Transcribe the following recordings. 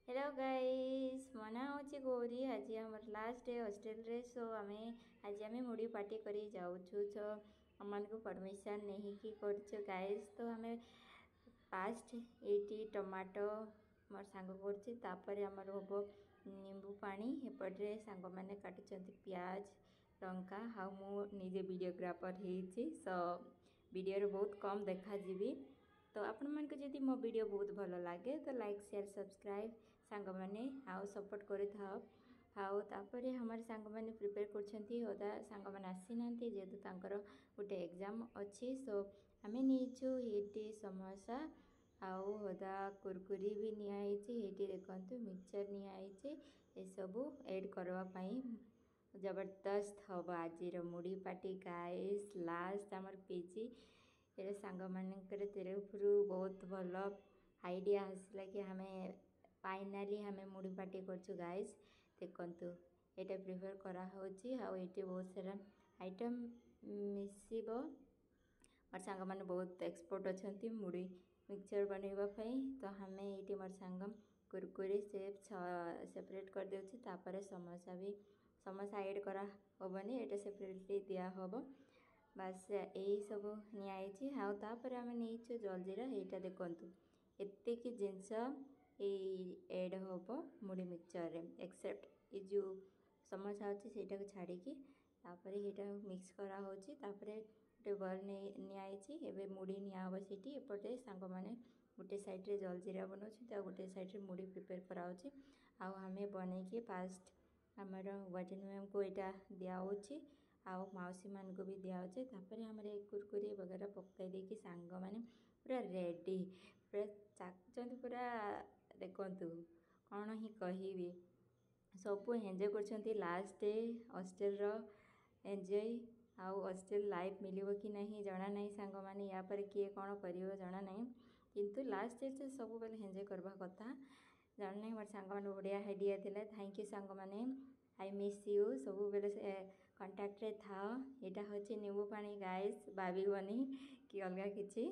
Hello guys मना होची गौरी आज हमर लास्ट डे हॉस्टल रे सो आज आमे मुड़ी पार्टी करी जाउछु सो हमन को परमिशन नहीं की करछु गाइस तो हमें फास्ट एटी टमाटो मोर सांग करछि तापर हमर होबो नींबू पानी एपटरे सांग माने काटुचंती प्याज लंका हाउ मु निजे वीडियोग्राफर हेछि सो वीडियो रे बहुत कम देखा जीवी तो आपण मन को जदि मो वीडियो बहुत भलो लागे तो लाइक शेयर सब्सक्राइब सांग माने आउ सपोर्ट करि थाओ हाउ तापरे हमर सांग माने प्रिपेयर करछंती होदा सांग माने आसी नांती जेतु तांकर गोटे एग्जाम अछि सो हमें नीचु हेटी समोसा आउ होदा कुरकुरी भी निया आइछि हेटी देखंतु मिक्सचर निया आइछि ए सब ऐड करवा पई जबरदस्त हबो आजिर मुड़ी पार्टी गाइस लास्ट हमर पीजी ये सांग मानकर तरफ बहुत भल आइडिया आसला कि हमें फाइनाली हमें मुड़ी पार्टी करछु गाइस देखंतु एटा प्रिपेयर करा होची हाउ एटी बहुत सारा आइटम मिसिबो मोर सांग माने बहुत एक्सपर्ट अछंती मुड़ी मिक्सचर बनैबा पई तो हमें एटी मोर सांग कुरकुरी सेपरेट कर देउछि तापर समोसा ऐड करा होबनी एटा सेपरेटली दिया होबो बस यही सब निआई हाँ तापर आम नहीं जलजीरा यहाँ देखु एति जिनस एड हम मुड़ी मिक्सचर एक्सेप्ट ये जो समोसा अच्छे से छाड़ी तापर ये मिक्स करा होची तापर गोटे बल निआई मुड़ी निआब सीटी एपटे सांग मैंने गोटे साइड्रे जलजीरा बनाऊँ गोटे साइड्रे मुड़ी प्रिपेयर कराऊँच आमे बनईकि फास्ट आमर वार्डन मैम को यहाँ दिखाऊँगी आउ मौसी मान को भी दिखाऊे तापर आम कुरकुरी वगैरह पकई देकी सांग मैंने पूरा रेडी पूरा चाकचंद पूरा देखंतु कौन ही कहबी सब एंजॉय कर लास्ट डे हॉस्टल रो एंजॉय आउ हॉस्टल लाइफ मिलिबो कि नहीं जना नहीं सांग माने या पर किए कौन करिवो जना नहीं किंतु लास्ट डे से सब बेले एंजॉय करबा कथा जना नहीं मोर सांग माने बढ़िया आइडिया देला थैंक यू सांग माने आई मिस यू सब बेले कंटाक्ट रे था यहाँ हूँ नींबू पानी गाइस भाभी बनी कि अलग किसी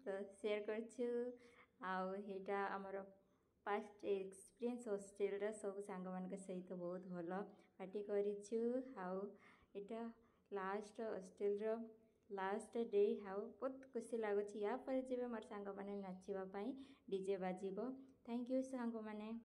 तो शेयर कर आमर फास्ट एक्सपीरियंस हॉस्टल सब सांग मान सहित बहुत भल पार्टी करा last hostel last day how बहुत खुशी लगुच या पर जब मोर सांग मैंने नाचिबा डीजे बाजिबो थैंक यू सांग मैंने।